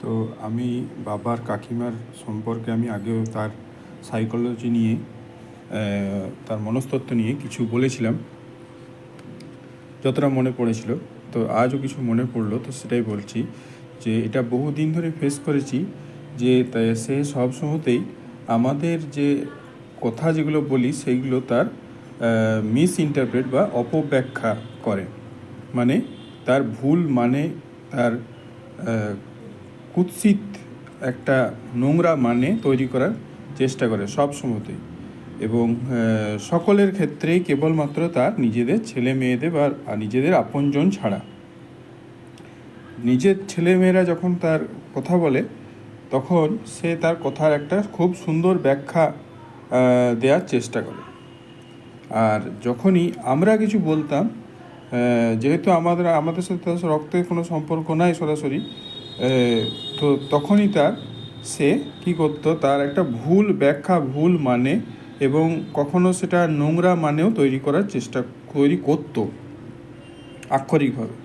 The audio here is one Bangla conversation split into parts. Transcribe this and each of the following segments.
তো আমি বাবার কাকিমার সম্পর্কে আমি আগেও তার সাইকোলজি নিয়ে তার মনস্তত্ত্ব নিয়ে কিছু বলেছিলাম, যতটা মনে পড়েছিল। তো আজও কিছু মনে পড়লো, তো সেটাই বলছি যে এটা বহুদিন ধরে ফেস করেছি যে সে সব সময়তেই আমাদের যে কথা যেগুলো বলি সেইগুলো তার মিস ইন্টারপ্রেট বা অপব্যাখ্যা করে। মানে তার ভুল, মানে তার কুৎসিত একটা নোংরা মানে তৈরি করার চেষ্টা করে সব সময়তেই, এবং সকলের ক্ষেত্রেই, কেবলমাত্র তার নিজেদের ছেলে মেয়েদের বা নিজেদের আপনজন ছাড়া। নিজের ছেলেমেয়েরা যখন তার কথা বলে তখন সে তার কথার একটা খুব সুন্দর ব্যাখ্যা দেওয়ার চেষ্টা করে। আর যখনই আমরা কিছু বলতাম, যেহেতু আমাদের সাথে তার রক্তের কোনো সম্পর্ক নাই সরাসরি, তো তখনই সে কী করতো, তার একটা ভুল ব্যাখ্যা, ভুল মানে, এবং কখনো সেটা নোংরা মানেও তৈরি করতো আক্ষরিকভাবে।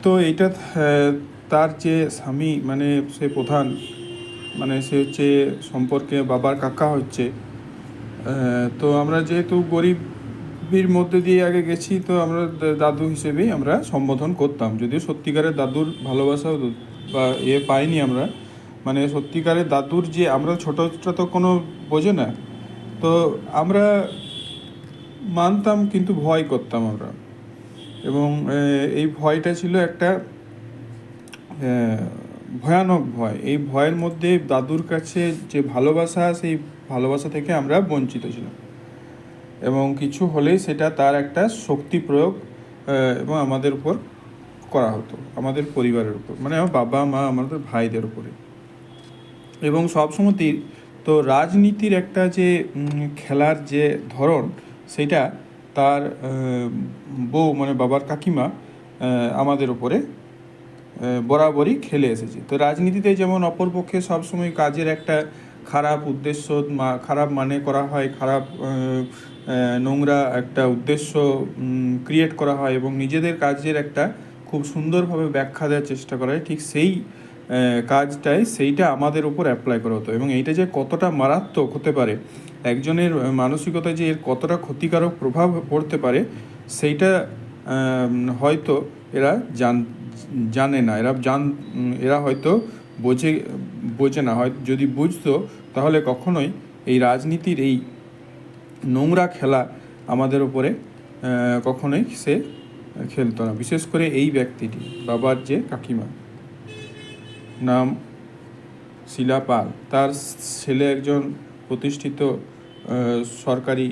তো এইটা তার যে স্বামী, মানে সে প্রধান, মানে সে হচ্ছে সম্পর্কে বাবার কাকা হচ্ছে। তো আমরা যেহেতু গরিবের মধ্যে দিয়ে আগে গেছি, তো আমরা দাদু হিসেবেই আমরা সম্বোধন করতাম, যদিও সত্যিকারের দাদুর ভালোবাসা বা পাইনি আমরা। মানে সত্যিকারের দাদুর যে, আমরা ছোটোটা তো কোনো বোঝে না, তো আমরা মানতাম কিন্তু ভয় করতাম আমরা। এবং এই ভয়টা ছিল একটা ভয়ানক ভয়। এই ভয়ের মধ্যে দাদুর কাছে যে ভালোবাসা, সেই ভালোবাসা থেকে আমরা বঞ্চিত ছিলাম, এবং কিছু হলেই সেটা তার একটা শক্তি প্রয়োগ এবং আমাদের উপর করা হতো, আমাদের পরিবারের উপর, মানে আমার বাবা মা, আমাদের ভাইদের উপরে। এবং সবসময়তেই তো রাজনীতির একটা যে খেলার যে ধরন, সেটা তার বউ, মানে বাবার কাকিমা আমাদের উপরে বরাবরই খেলে এসেছে। তো রাজনীতিতে যেমন অপরপক্ষে সবসময় কাজের একটা খারাপ উদ্দেশ্য, খারাপ মানে করা হয়, খারাপ নোংরা একটা উদ্দেশ্য ক্রিয়েট করা হয়, এবং নিজেদের কাজের একটা খুব সুন্দরভাবে ব্যাখ্যা দেওয়ার চেষ্টা করা হয়, ঠিক সেই সেইটা আমাদের উপর অ্যাপ্লাই করা হতো। এবং এইটা যে কতটা মারাত্মক হতে পারে, একজনের মানসিকতায় যে এর কতটা ক্ষতিকারক প্রভাব পড়তে পারে, সেইটা হয়তো এরা জানে না। এরা হয়তো বোঝে না। হয় যদি বুঝতো, তাহলে কখনোই এই রাজনীতির এই নোংরা খেলা আমাদের ওপরে কখনোই সে খেলতো না। বিশেষ করে এই ব্যক্তিটি, বাবার যে কাকিমা, নাম শিলা পাল। তার ছেলে একজন প্রতিষ্ঠিত সরকারি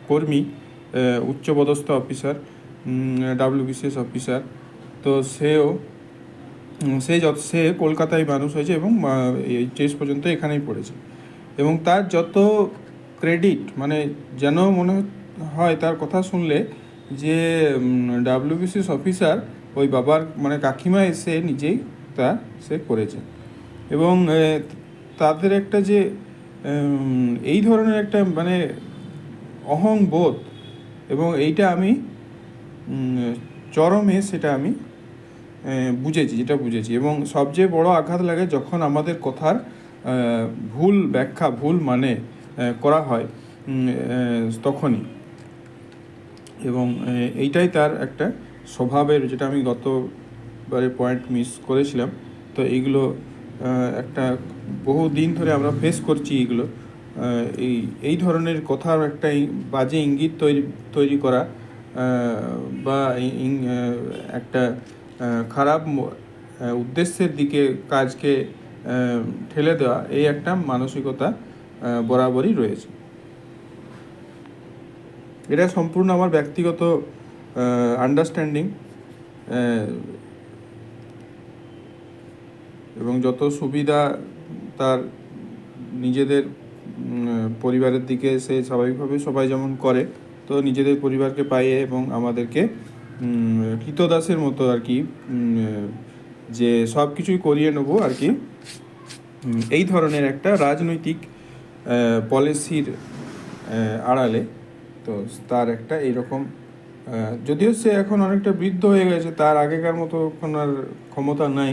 কর্মী, উচ্চপদস্থ অফিসার, WBCS অফিসার। তো সে কলকাতায় মানুষ হয়েছে এবং শেষ পর্যন্ত এখানেই পড়েছে। এবং তার যত ক্রেডিট, মানে যেন মনে হয় তার কথা শুনলে যে WBCS অফিসার ওই বাবার, মানে কাকিমা এসে নিজেই সে করেছে। এবং তাদের একটা যে এই ধরনের একটা মানে অহংবোধ, এবং এইটা আমি চরমে সেটা আমি বুঝেছি। এবং সবচেয়ে বড় আঘাত লাগে যখন আমাদের কথার ভুল ব্যাখ্যা, ভুল মানে করা হয়, তখনই। এবং এইটাই তার একটা স্বভাবের, যেটা আমি গতবারে পয়েন্ট মিস করেছিলাম। তো এইগুলো একটা বহু দিন ধরে আমরা ফেস করছি এইগুলো। এই ধরনের কথার একটা বাজে ইঙ্গিত তৈরি করা, বা একটা খারাপ উদ্দেশ্যের দিকে কাজকে ঠেলে দেওয়া, এই একটা মানসিকতা বরাবরই রয়েছে। এটা সম্পূর্ণ আমার ব্যক্তিগত আন্ডারস্ট্যান্ডিং, এবং যত সুবিধা তার নিজেদের পরিবারের দিকে সে স্বাভাবিকভাবে সবাই যেমন করে, তো নিজেদের পরিবারকে পাইয়ে এবং আমাদেরকে কৃতদাসের মতো আর কি, যে সব কিছুই করিয়ে নেবো আর কি, এই ধরনের একটা রাজনৈতিক পলিসির আড়ালে তো তার একটা এইরকম যদিও সে এখন অনেকটা বৃদ্ধ হয়ে গেছে, তার আগেকার মতো এখন আর ক্ষমতা নাই,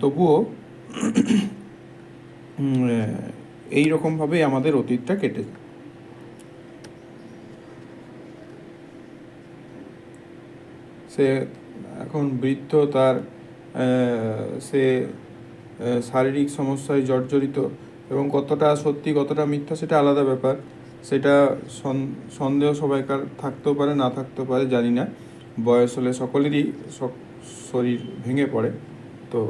তবুও এই রকমভাবেই আমাদের অতীতটা কেটে যায়। সে এখন বৃদ্ধ, তার সে শারীরিক সমস্যায় জর্জরিত, এবং কতটা সত্যি কতটা মিথ্যা সেটা আলাদা ব্যাপার। সেটা সন্দেহ সবাইকার থাকতেও পারে, না থাকতেও পারে, জানি না। বয়স হলে সকলেরই শরীর ভেঙে পড়ে। তো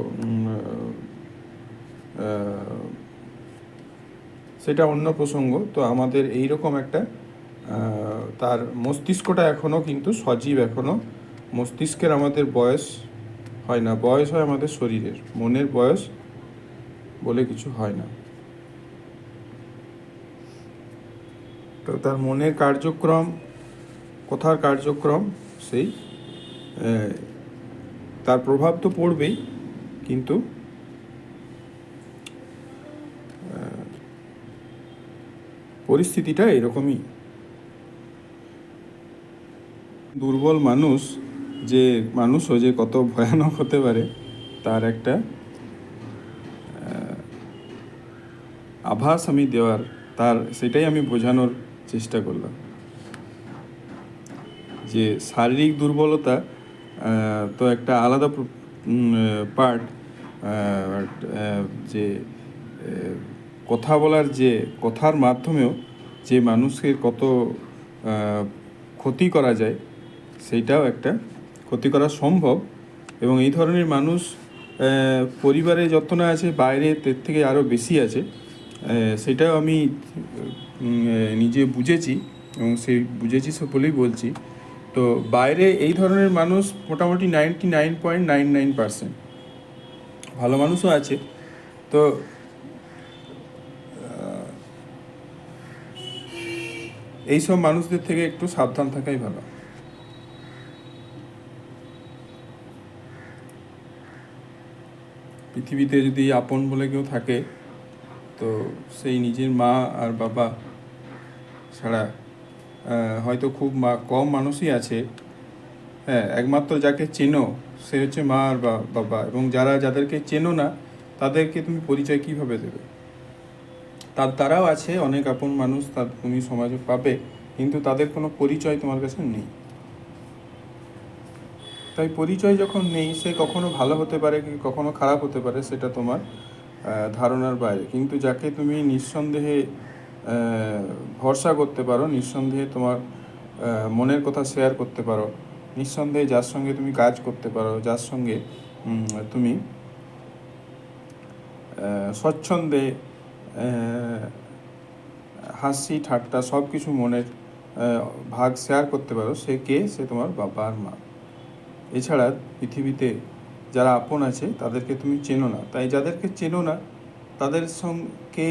সেটা অন্য প্রসঙ্গ। তো আমাদের এই রকম একটা তার মস্তিষ্কটা এখনও কিন্তু সজীব, এখনও মস্তিষ্কের আমাদের বয়স হয় না, বয়স হয় আমাদের শরীরের, মনের বয়স বলে কিছু হয় না। তো তার মনের কার্যক্রম, কথার কার্যক্রম, সেই তার প্রভাব তো পড়বেই, কিন্তু পরিস্থিতিটা এরকমই। দুর্বল মানুষ, যে মানুষও যে কত ভয়ানক হতে পারে তার একটা আভাস আমি দেওয়ার, সেটাই আমি বোঝানোর চেষ্টা করলাম। যে শারীরিক দুর্বলতা তো একটা আলাদা পার্ট, যে কথা বলার, যে কথার মাধ্যমেও যে মানুষের কত ক্ষতি করা যায়, সেইটাও একটা ক্ষতি করা সম্ভব। এবং এই ধরনের মানুষ পরিবারে যত না আছে, বাইরে এর থেকে আরও বেশি আছে। সেটাও আমি নিজে বুঝেছি, এবং সেই বুঝেছি সে বলেই বলছি। তো বাইরে এই ধরনের মানুষ মোটামুটি 99.99% ভালো মানুষও আছে। তো এইসব মানুষদের থেকে একটু সাবধান থাকাই ভালো। পৃথিবীতে যদি আপন বলে কেউ থাকে, তো সেই নিজের মা আর বাবা ছাড়া হয়তো খুব কম মানুষই আছে। হ্যাঁ, একমাত্র যাকে চেনো সে হচ্ছে মা আর বাবা, এবং যাদেরকে চেনো না তাদেরকে তুমি পরিচয় কীভাবে দেবে? তারাও আছে অনেক আপন মানুষ, তুমি সমাজে পাবে, কিন্তু তাদের কোনো পরিচয় তোমার কাছে নেই। তাই পরিচয় যখন নেই, সে কখনো ভালো হতে পারে, কখনো খারাপ হতে পারে, সেটা তোমার ধারণার বাইরে। কিন্তু যাকে তুমি নিঃসন্দেহে ভরসা করতে পারো, নিঃসন্দেহে তোমার মনের কথা শেয়ার করতে পারো, নিঃসন্দেহে যার সঙ্গে তুমি কাজ করতে পারো, যার সঙ্গে তুমি স্বচ্ছন্দে হাসি ঠাট্টা সব কিছু মনের ভাগ শেয়ার করতে পারো, সে তোমার বাবা আর মা। এছাড়া পৃথিবীতে যারা আপন আছে তাদেরকে তুমি চেনো না। তাই যাদেরকে চেনো না তাদের সঙ্গে,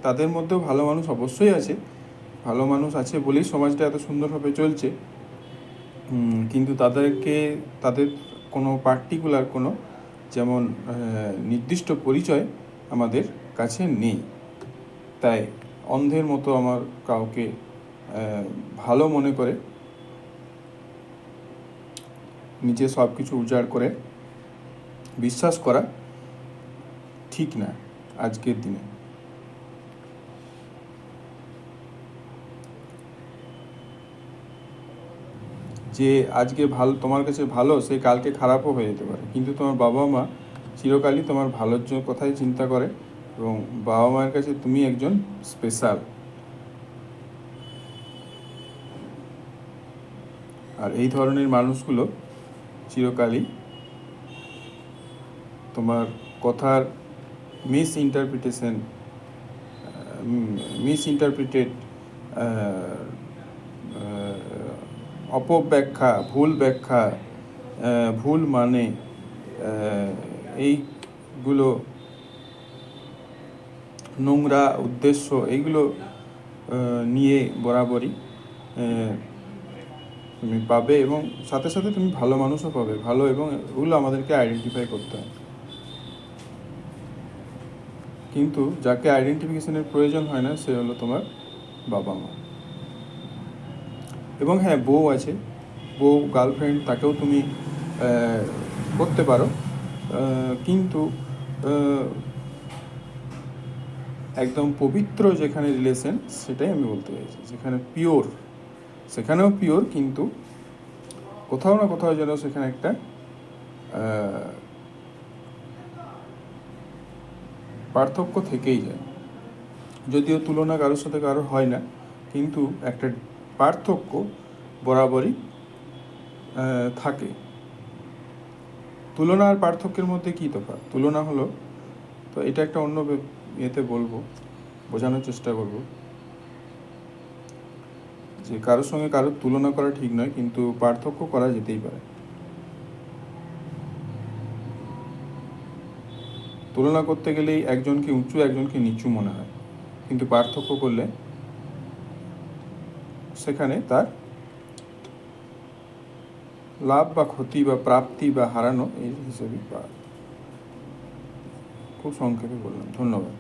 তাদের মধ্যেও ভালো মানুষ অবশ্যই আছে, ভালো মানুষ আছে বলেই সমাজটা এত সুন্দরভাবে চলছে। কিন্তু তাদের কোনো পার্টিকুলার কোনো যেমন নির্দিষ্ট পরিচয় আমাদের কাছে নেই। তাই অন্ধের মতো আমার কাউকে ভালো মনে করে নিজে সব কিছু উজাড় করে বিশ্বাস করা ঠিক না আজকের দিনে। যে আজকে ভালো, তোমার কাছে ভালো, সে কালকে খারাপও হয়ে যেতে পারে। কিন্তু তোমার বাবা মা চিরকালই তোমার ভালোর কথাই চিন্তা করে, এবং বাবা মায়ের কাছে তুমি একজন স্পেশাল। আর এই ধরনের মানুষগুলো চিরকালই তোমার কথার মিসইন্টারপ্রিটেড, অপব্যাখ্যা, ভুল ব্যাখ্যা, ভুল মানে, এইগুলো নোংরা উদ্দেশ্য, এইগুলো নিয়ে বরাবরই তুমি পাবে, এবং সাথে সাথে তুমি ভালো মানুষও পাবে, ভালো, এবং এগুলো আমাদেরকে আইডেন্টিফাই করতে হয়। কিন্তু যাকে আইডেন্টিফিকেশনের প্রয়োজন হয় না, সে হলো তোমার বাবা মা। এবং হ্যাঁ, বউ আছে, বউ গার্লফ্রেন্ড, তাকেও তুমি করতে পারো, কিন্তু একদম পবিত্র যেখানে রিলেশন, সেটাই আমি বলতে চাইছি, যেখানে পিওর, সেখানেও পিওর, কিন্তু কোথাও না কোথাও যেন সেখানে একটা পার্থক্য থেকেই যায়। যদিও তুলনা কারোর সাথে কারোর হয় না, কিন্তু একটা পার্থক্য বরাবরই থাকে। তুলনা আর পার্থক্যের মধ্যে কী তফাৎ? তুলনা হলো, তো এটা একটা অন্য ইয়েতে বলবো, বোঝানোর চেষ্টা করব যে কারোর সঙ্গে কারোর তুলনা করা ঠিক নয়, কিন্তু পার্থক্য করা যেতেই পারে। তুলনা করতে গেলেই একজনকে উঁচু একজনকে নিচু মনে হয়, কিন্তু পার্থক্য করলে সেখানে তার লাভ বা ক্ষতি বা প্রাপ্তি বা হারানো এই হিসেবে খুব সংক্ষেপে বললাম। ধন্যবাদ।